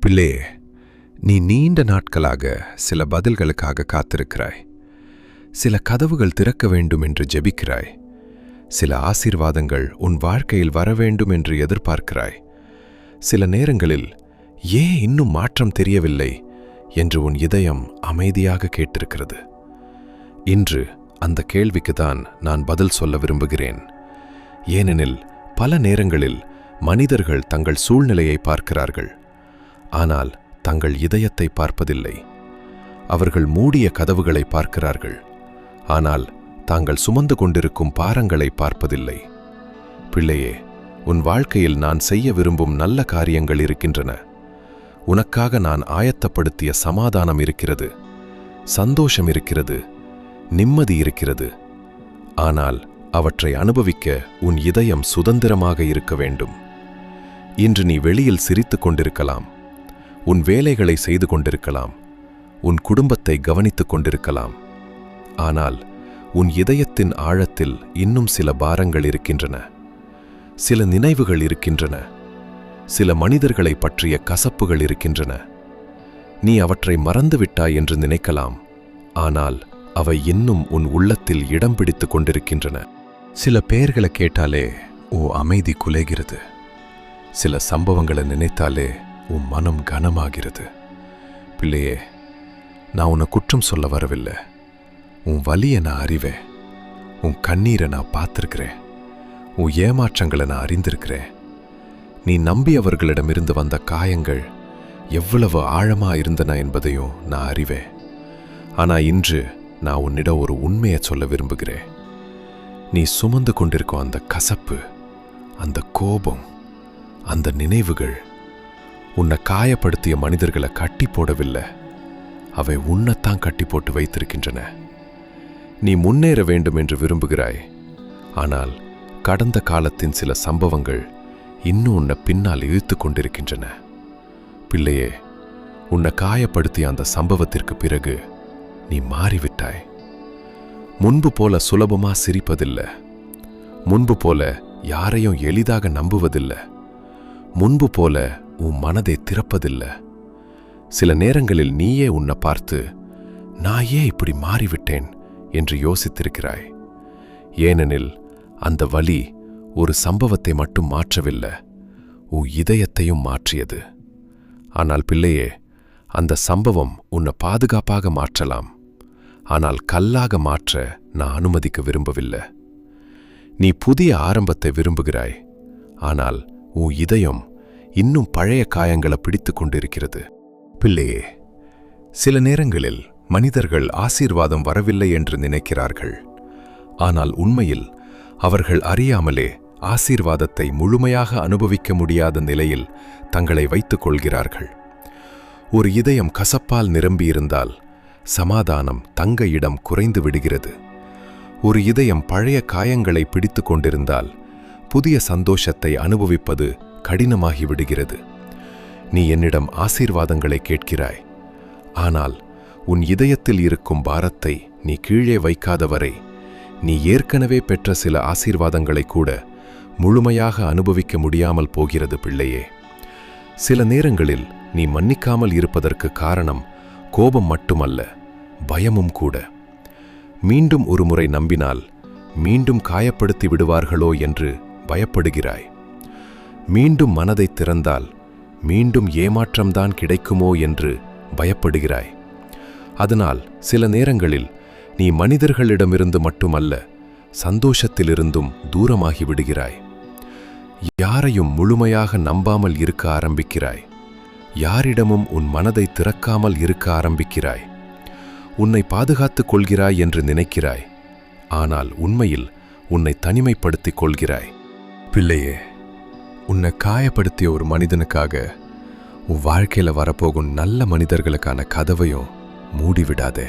பிள்ளையே, நீ நீண்ட நாட்களாக சில பதில்களுக்காக காத்திருக்கிறாய். சில கதவுகள் திறக்க வேண்டும் என்று ஜெபிக்கிறாய். சில ஆசீர்வாதங்கள் உன் வாழ்க்கையில் வர வேண்டும் என்று எதிர்பார்க்கிறாய். சில நேரங்களில் ஏன் இன்னும் மாற்றம் தெரியவில்லை என்று உன் இதயம் அமைதியாக கேட்டிருக்கிறது. இன்று அந்த கேள்விக்குத்தான் நான் பதில் சொல்ல விரும்புகிறேன். ஏனெனில் பல நேரங்களில் மனிதர்கள் தங்கள் சூழ்நிலையை பார்க்கிறார்கள், ஆனால் தங்கள் இதயத்தை பார்ப்பதில்லை. அவர்கள் மூடிய கதவுகளை பார்க்கிறார்கள், ஆனால் தாங்கள் சுமந்து கொண்டிருக்கும் பாரங்களை பார்ப்பதில்லை. பிள்ளையே, உன் வாழ்க்கையில் நான் செய்ய விரும்பும் நல்ல காரியங்கள் இருக்கின்றன. உனக்காக நான் ஆயத்தப்படுத்திய சமாதானம் இருக்கிறது, சந்தோஷம் இருக்கிறது, நிம்மதி இருக்கிறது. ஆனால் அவற்றை அனுபவிக்க உன் இதயம் சுதந்திரமாக இருக்க வேண்டும். இன்று நீ வெளியில் சிரித்துக் கொண்டிருக்கலாம், உன் வேலைகளை செய்து கொண்டிருக்கலாம், உன் குடும்பத்தை கவனித்துக் கொண்டிருக்கலாம். ஆனால் உன் இதயத்தின் ஆழத்தில் இன்னும் சில பாரங்கள் இருக்கின்றன, சில நினைவுகள் இருக்கின்றன, சில மனிதர்களை பற்றிய கசப்புகள் இருக்கின்றன. நீ அவற்றை மறந்துவிட்டாய் என்று நினைக்கலாம், ஆனால் அவை இன்னும் உன் உள்ளத்தில் இடம் பிடித்துக் கொண்டிருக்கின்றன. சில பெயர்களை கேட்டாலே அமைதி குலைகிறது. சில சம்பவங்களை நினைத்தாலே உன் மனம் கனமாகிறது. பிள்ளையே, நான் உன்னை குற்றம் சொல்ல வரவில்லை. உன் வலியை நான் அறிவேன், உன் கண்ணீரை நான் பார்த்திருக்கிறேன், உன் ஏமாற்றங்களை நான் அறிந்திருக்கிறேன். நீ நம்பியவர்களிடமிருந்து வந்த காயங்கள் எவ்வளவு ஆழமா இருந்தன என்பதையும் நான் அறிவேன். ஆனா இன்று நான் உன்னிடம் ஒரு உண்மையை சொல்ல விரும்புகிறேன். நீ சுமந்து கொண்டிருக்கும் அந்த கசப்பு, அந்த கோபம், அந்த நினைவுகள் உன்னை காயப்படுத்திய மனிதர்களை கட்டி போடவில்லை, அவை உன்னைத்தான் கட்டி போட்டு வைத்திருக்கின்றன. நீ முன்னேற வேண்டும் என்று விரும்புகிறாய், ஆனால் கடந்த காலத்தின் சில சம்பவங்கள் இன்னும் உன்னை பின்னால் இழுத்து கொண்டிருக்கின்றன. பிள்ளையே, உன்னை காயப்படுத்திய அந்த சம்பவத்திற்கு பிறகு நீ மாறிவிட்டாய். முன்பு போல சுலபமா சிரிப்பதில்லை, முன்பு போல யாரையும் எளிதாக நம்புவதில்லை, முன்பு போல உன் மனதை திறப்பதில்லை. சில நேரங்களில் நீயே உன்னை பார்த்து நான் ஏன் இப்படி மாறிவிட்டேன் என்று யோசித்திருக்கிறாய். ஏனெனில் அந்த வலி ஒரு சம்பவத்தை மட்டும் மாற்றவில்லை, உன் இதயத்தையும் மாற்றியது. ஆனால் பிள்ளையே, அந்த சம்பவம் உன்னை பாதுகாப்பாக மாற்றலாம், ஆனால் கல்லாக மாற்ற நான் அனுமதிக்க விரும்பவில்லை. நீ புதிய ஆரம்பத்தை விரும்புகிறாய், ஆனால் உன் இதயம் இன்னும் பழைய காயங்களை பிடித்து கொண்டிருக்கிறது. பிள்ளையே, சில நேரங்களில் மனிதர்கள் ஆசீர்வாதம் வரவில்லை என்று நினைக்கிறார்கள், ஆனால் உண்மையில் அவர்கள் அறியாமலே ஆசீர்வாதத்தை முழுமையாக அனுபவிக்க முடியாத நிலையில் தங்களை வைத்துக் கொள்கிறார்கள். ஒரு இதயம் கசப்பால் நிரம்பியிருந்தால் சமாதானம் தங்க இடம் குறைந்து விடுகிறது. ஒரு இதயம் பழைய காயங்களை பிடித்து கொண்டிருந்தால் புதிய சந்தோஷத்தை அனுபவிப்பது கடினமாகி விடுகிறது. நீ என்னிடம் ஆசீர்வாதங்களை கேட்கிறாய், ஆனால் உன் இதயத்தில் இருக்கும் பாரத்தை நீ கீழே வைக்காதவரை நீ ஏற்கனவே பெற்ற சில ஆசீர்வாதங்களை கூட முழுமையாக அனுபவிக்க முடியாமல் போகிறது. பிள்ளையே, சில நேரங்களில் நீ மன்னிக்காமல் இருப்பதற்கு காரணம் கோபம் மட்டுமல்ல, பயமும் கூட. மீண்டும் ஒரு முறை நம்பினால் மீண்டும் காயப்படுத்தி விடுவார்களோ என்று பயப்படுகிறாய். மீண்டும் மனதை திறந்தால் மீண்டும் ஏமாற்றம்தான் கிடைக்குமோ என்று பயப்படுகிறாய். அதனால் சில நேரங்களில் நீ மனிதர்களிடமிருந்து மட்டுமல்ல, சந்தோஷத்திலிருந்தும் தூரமாகி விடுகிறாய். யாரையும் முழுமையாக நம்பாமல் இருக்க ஆரம்பிக்கிறாய். யாரிடமும் உன் மனதை திறக்காமல் இருக்க ஆரம்பிக்கிறாய். உன்னை பாதுகாத்துக் கொள்கிறாய் என்று நினைக்கிறாய், ஆனால் உண்மையில் உன்னை தனிமைப்படுத்திக் கொள்கிறாய். பிள்ளையே, உன்னை காயப்படுத்திய ஒரு மனிதனுக்காக உன் வாழ்க்கையில் வரப்போகும் நல்ல மனிதர்களுக்கான கதவையும் மூடிவிடாதே.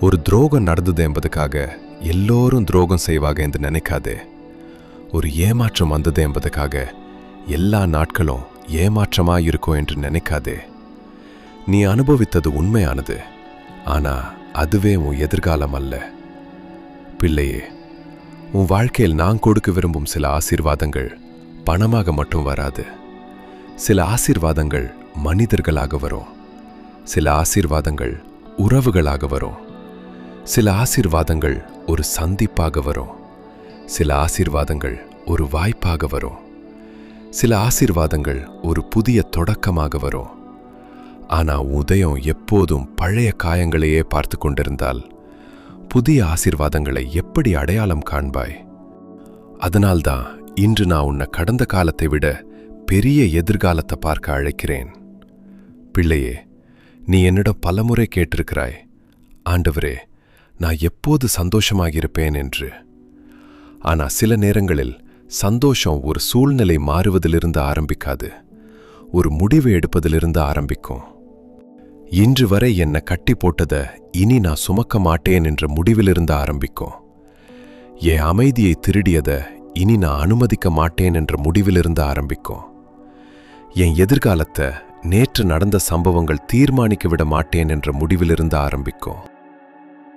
ஒரு துரோகம் நடந்தது என்பதுக்காக எல்லோரும் துரோகம் செய்வாங்க என்று நினைக்காதே. ஒரு ஏமாற்றம் வந்தது என்பதுக்காக எல்லா நாட்களும் ஏமாற்றமாயிருக்கும் என்று நினைக்காதே. நீ அனுபவித்தது உண்மையானது, ஆனா அதுவே உன் எதிர்காலம் அல்ல. பிள்ளையே, உன் வாழ்க்கையில் நான் கொடுக்க விரும்பும் சில ஆசீர்வாதங்கள் பணமாக மட்டும் வராது. சில ஆசீர்வாதங்கள் மனிதர்களாக வரும். சில ஆசீர்வாதங்கள் உறவுகளாக வரும். சில ஆசீர்வாதங்கள் ஒரு சந்திப்பாக வரும். சில ஆசீர்வாதங்கள் ஒரு வாய்ப்பாக வரும். சில ஆசீர்வாதங்கள் ஒரு புதிய தொடக்கமாக வரும். ஆனா உதயம் எப்போதும் பழைய காயங்களையே பார்த்து கொண்டிருந்தால் புதிய ஆசீர்வாதங்களை எப்படி அடையாளம் காண்பாய்? அதனால்தான் இன்று நான் உன்னை கடந்த காலத்தை விட பெரிய எதிர்காலத்தை பார்க்க அழைக்கிறேன். பிள்ளையே, நீ என்னிடம் பலமுறை கேட்டிருக்கிறாய், ஆண்டவரே, நான் எப்போது சந்தோஷமாகியிருப்பேன் என்று. ஆனா சில நேரங்களில் சந்தோஷம் ஒரு சூழ்நிலை மாறுவதிலிருந்து ஆரம்பிக்காது, ஒரு முடிவு எடுப்பதிலிருந்து ஆரம்பிக்கும். இன்று வரை என்னை கட்டி போட்டத இனி நான் சுமக்க மாட்டேன் என்ற முடிவிலிருந்து ஆரம்பிக்கும். என் அமைதியை திருடியத இனி நான் அனுமதிக்க மாட்டேன் என்ற முடிவிலிருந்து ஆரம்பிக்கும். என் எதிர்காலத்தை நேற்று நடந்த சம்பவங்கள் தீர்மானிக்க விட மாட்டேன் என்ற முடிவிலிருந்து ஆரம்பிக்கும்.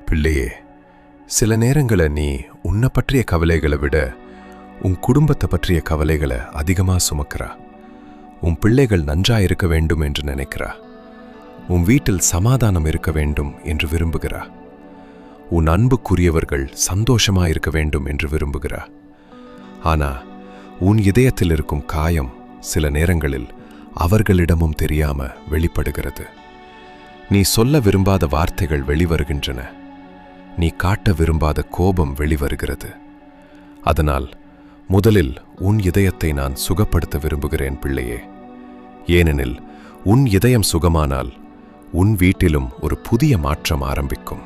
பிள்ளையே, சில நேரங்களை நீ உன்னை பற்றிய கவலைகளை விட உன் குடும்பத்தை பற்றிய கவலைகளை அதிகமாக சுமக்கிறா. உன் பிள்ளைகள் நன்றா இருக்க வேண்டும் என்று நினைக்கிறா. உன் வீட்டில் சமாதானம் இருக்க வேண்டும் என்று விரும்புகிறா. உன் அன்புக்குரியவர்கள் சந்தோஷமா இருக்க வேண்டும் என்று விரும்புகிறா. ஆனா உன் இதயத்தில் இருக்கும் காயம் சில நேரங்களில் அவர்களிடமும் தெரியாம வெளிப்படுகிறது. நீ சொல்ல விரும்பாத வார்த்தைகள் வெளிவருகின்றன. நீ காட்ட விரும்பாத கோபம் வெளிவருகிறது. அதனால் முதலில் உன் இதயத்தை நான் சுகப்படுத்த விரும்புகிறேன் பிள்ளையே. ஏனெனில் உன் இதயம் சுகமானால் உன் வீட்டிலும் ஒரு புதிய மாற்றம் ஆரம்பிக்கும்.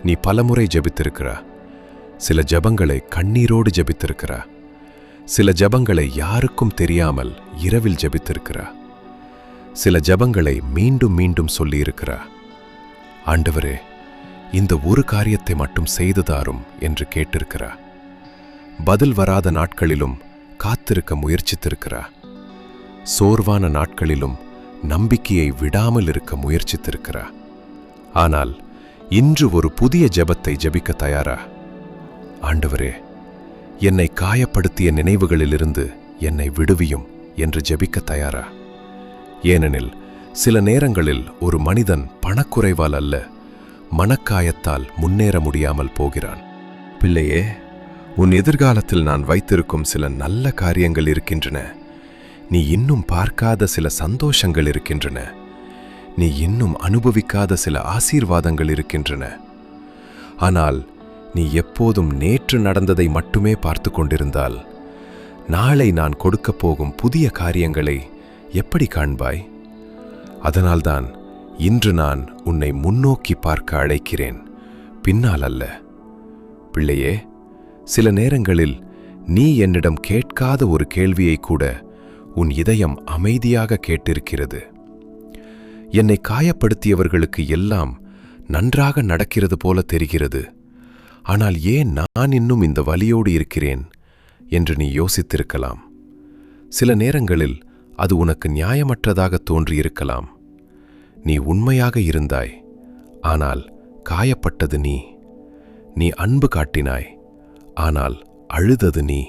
நீ பலமுறை ஜெபித்திருக்கிறா. சில ஜெபங்களை கண்ணீரோடு ஜெபித்திருக்கிறா. சில ஜெபங்களை யாருக்கும் தெரியாமல் இரவில் ஜெபித்திருக்கிறா. சில ஜெபங்களை மீண்டும் மீண்டும் சொல்லியிருக்கிறா. ஆண்டவரே, இந்த ஒரு காரியத்தை மட்டும் செய்து தாரும் என்று கேட்டிருக்கிறா. பதில் வராத நாட்களிலும் காத்திருக்க முயற்சித்திருக்கிறா. சோர்வான நாட்களிலும் நம்பிக்கையை விடாமல் இருக்க முயற்சித்திருக்கிறா. ஆனால் இன்று ஒரு புதிய ஜெபத்தை ஜெபிக்க தயாரா? ஆண்டவரே, என்னை காயப்படுத்திய நினைவுகளிலிருந்து என்னை விடுவியும் என்று ஜெபிக்க தயாரா? ஏனெனில் சில நேரங்களில் ஒரு மனிதன் பணக்குறைவால் அல்ல, மனக்காயத்தால் முன்னேற முடியாமல் போகிறான். பிள்ளையே, உன் எதிர்காலத்தில் நான் வைத்திருக்கும் சில நல்ல காரியங்கள் இருக்கின்றன. நீ இன்னும் பார்க்காத சில சந்தோஷங்கள் இருக்கின்றன. நீ இன்னும் அனுபவிக்காத சில ஆசீர்வாதங்கள் இருக்கின்றன. ஆனால் நீ எப்போதும் நேற்று நடந்ததை மட்டுமே பார்த்து கொண்டிருந்தால் நாளை நான் கொடுக்கப் போகும் புதிய காரியங்களை எப்படி காண்பாய்? அதனால்தான் இன்று நான் உன்னை முன்னோக்கி பார்க்க அழைக்கிறேன், பின்னால் அல்ல. பிள்ளையே, சில நேரங்களில் நீ என்னிடம் கேட்காத ஒரு கேள்வியை கூட உன் இதயம் அமைதியாக கேட்டிருக்கிறது. என்னை காயப்படுத்தியவர்களுக்கு எல்லாம் நன்றாக நடக்கிறது போல தெரிகிறது. ஆனால் ஏன் நான் இன்னும் இந்த வலியோடு இருக்கிறேன் என்று நீ யோசித்திருக்கலாம். சில நேரங்களில் அது உனக்கு நியாயமற்றதாக தோன்றியிருக்கலாம். நீ உண்மையாக இருந்தாய், ஆனால் காயப்பட்டது நீ. நீ அன்பு காட்டினாய், ஆனால் அழுதது நீ.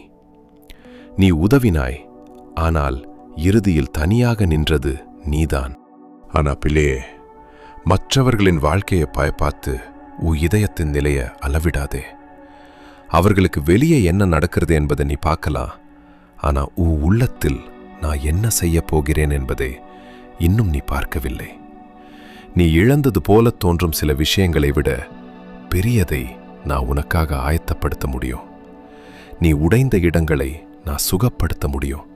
நீ உதவினாய், ஆனால் இறுதியில் தனியாக நின்றது நீதான். ஆனா பிள்ளையே, மற்றவர்களின் வாழ்க்கையை பார்த்து உன் இதயத்தின் நிலையை அளவிடாதே. அவர்களுக்கு வெளியே என்ன நடக்கிறது என்பதை நீ பார்க்கலாம். ஆனா உன் உள்ளத்தில் நான் என்ன செய்ய போகிறேன் என்பதை இன்னும் நீ பார்க்கவில்லை. நீ இழந்தது போல தோன்றும் சில விஷயங்களை விட பெரியதை நான் உனக்காக ஆயத்தப்படுத்த முடியும். நீ உடைந்த இடங்களை நான் சுகப்படுத்த முடியும்.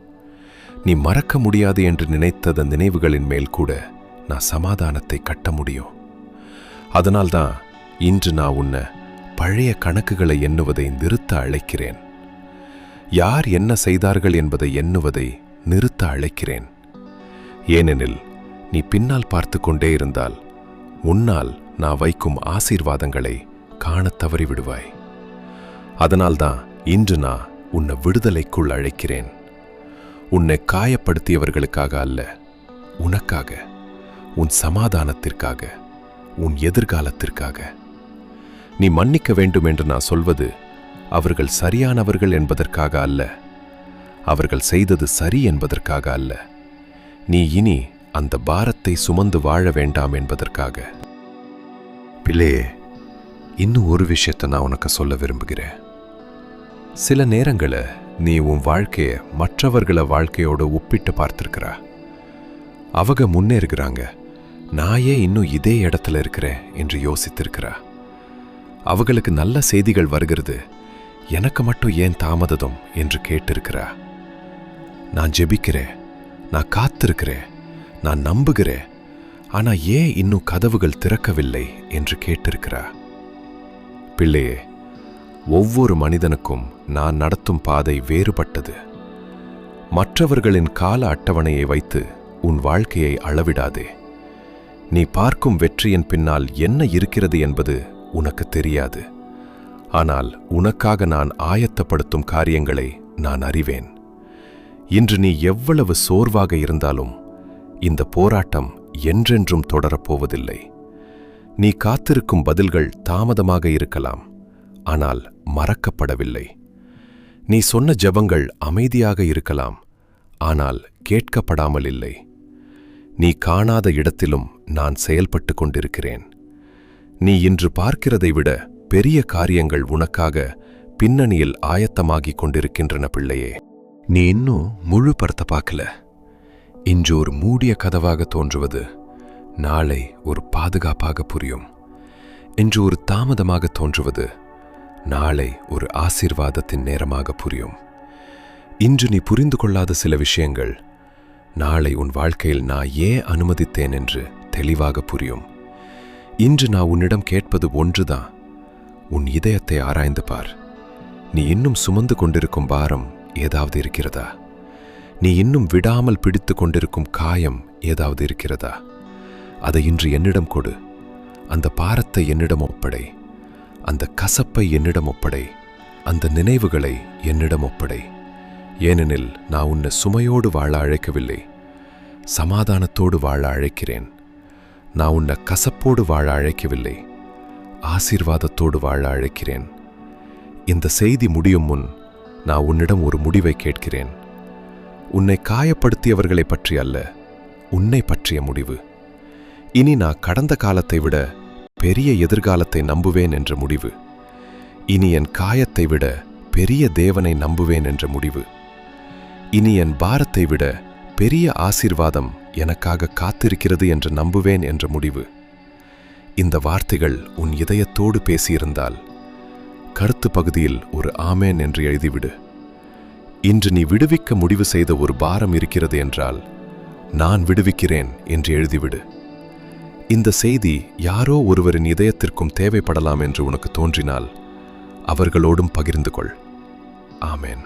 நீ மறக்க முடியாது என்று நினைத்தத நினைவுகளின் மேல் கூட நான் சமாதானத்தை கட்ட முடியும். அதனால்தான் இன்று நான் உன்னை பழைய கணக்குகளை எண்ணுவதை நிறுத்த அழைக்கிறேன். யார் என்ன செய்தார்கள் என்பதை எண்ணுவதை நிறுத்த அழைக்கிறேன். ஏனெனில் நீ பின்னால் பார்த்து கொண்டே இருந்தால் முன்னால் நான் வைக்கும் ஆசீர்வாதங்களை காணத் தவறிவிடுவாய். அதனால்தான் இன்று நான் உன்னை விடுதலைக்குள் அழைக்கிறேன். உன்னை காயப்படுத்தியவர்களுக்காக அல்ல, உனக்காக, உன் சமாதானத்திற்காக, உன் எதிர்காலத்திற்காக. நீ மன்னிக்க வேண்டும் என்று நான் சொல்வது அவர்கள் சரியானவர்கள் என்பதற்காக அல்ல, அவர்கள் செய்தது சரி என்பதற்காக அல்ல. நீ இனி அந்த பாரத்தை சுமந்து வாழ வேண்டாம் என்பதற்காக. பிள்ளையே, இன்னும் ஒரு விஷயத்தை நான் உனக்கு சொல்ல விரும்புகிறேன். சில நேரங்களை நீ உன் வாழ்க்கையை மற்றவர்களை வாழ்க்கையோட ஒப்பிட்டு பார்த்திருக்கிறா. அவங்க முன்னேறுகிறாங்க, நான் ஏன் இன்னும் இதே இடத்துல இருக்கிறேன் என்று யோசித்திருக்கிறா. அவங்களுக்கு நல்ல செய்திகள் வருகிறது, எனக்கு மட்டும் ஏன் தாமதம் என்று கேட்டிருக்கிறா. நான் ஜெபிக்கிறேன், நான் காத்திருக்கிறேன், நான் நம்புகிறேன், ஆனா ஏன் இன்னும் கதவுகள் திறக்கவில்லை என்று கேட்டிருக்கிறா. பிள்ளையே, ஒவ்வொரு மனிதனுக்கும் நான் நடத்தும் பாதை வேறுபட்டது. மற்றவர்களின் கால அட்டவணையை வைத்து உன் வாழ்க்கையை அளவிடாதே. நீ பார்க்கும் வெற்றியின் பின்னால் என்ன இருக்கிறது என்பது உனக்கு தெரியாது. ஆனால் உனக்காக நான் ஆயத்தப்படுத்தும் காரியங்களை நான் அறிவேன். இன்று நீ எவ்வளவு சோர்வாக இருந்தாலும் இந்த போராட்டம் என்றென்றும் தொடரப்போவதில்லை. நீ காத்திருக்கும் பதில்கள் தாமதமாக இருக்கலாம், ஆனால் மறக்கப்படவில்லை. நீ சொன்ன ஜெபங்கள் அமைதியாக இருக்கலாம், ஆனால் கேட்கப்படாமல் இல்லை. நீ காணாத இடத்திலும் நான் செயல்பட்டு கொண்டிருக்கிறேன். நீ இன்று பார்க்கிறதை விட பெரிய காரியங்கள் உனக்காக பின்னணியில் ஆயத்தமாகிக் கொண்டிருக்கின்றன பிள்ளையே. நீ இன்னும் முழு படத்தை பார்க்கல. இன்று ஒரு மூடிய கதவாக தோன்றுவது நாளை ஒரு பாதுகாப்பாக புரியும். இன்று ஒரு தாமதமாக தோன்றுவது நாளை ஒரு ஆசீர்வாதத்தின் நேரமாக புரியும். இன்று நீ புரிந்து கொள்ளாத சில விஷயங்கள் நாளை உன் வாழ்க்கையில் நான் ஏன் அனுமதித்தேன் என்று தெளிவாக புரியும். இன்று நான் உன்னிடம் கேட்பது ஒன்றுதான். உன் இதயத்தை ஆராய்ந்து பார். நீ இன்னும் சுமந்து கொண்டிருக்கும் பாரம் ஏதாவது இருக்கிறதா? நீ இன்னும் விடாமல் பிடித்து கொண்டிருக்கும் காயம் ஏதாவது இருக்கிறதா? அதை இன்று என்னிடம் கொடு. அந்த பாரத்தை என்னிடம் ஒப்படை. அந்த கசப்பை என்னிடம் ஒப்படை. அந்த நினைவுகளை என்னிடம் ஒப்படை. ஏனெனில் நான் உன்னை சுமையோடு வாழ அழைக்கவில்லை, சமாதானத்தோடு வாழ அழைக்கிறேன். நான் உன்னை கசப்போடு வாழ அழைக்கவில்லை, ஆசீர்வாதத்தோடு வாழ அழைக்கிறேன். இந்த செய்தி முடியும் முன் நான் உன்னிடம் ஒரு முடிவை கேட்கிறேன். உன்னை காயப்படுத்தியவர்களை பற்றி அல்ல, உன்னை பற்றிய முடிவு. இனி நான் கடந்த காலத்தை விட பெரிய எதிர்காலத்தை நம்புவேன் என்ற முடிவு. இனி என் காயத்தை விட பெரிய தேவனை நம்புவேன் என்ற முடிவு. இனி என் பாரத்தை விட பெரிய ஆசீர்வாதம் எனக்காக காத்திருக்கிறது என்று நம்புவேன் என்ற முடிவு. இந்த வார்த்தைகள் உன் இதயத்தோடு பேசியிருந்தால் கருத்து பகுதியில் ஒரு ஆமேன் என்று எழுதிவிடு. இன்று நீ விடுவிக்க முடிவு செய்த ஒரு பாரம் இருக்கிறது என்றால் நான் விடுவிக்கிறேன் என்று எழுதிவிடு. இந்த செய்தி யாரோ ஒருவரின் இதயத்திற்கும் தேவைப்படலாம் என்று உனக்கு தோன்றினால் அவர்களோடும் பகிர்ந்து கொள். ஆமேன்.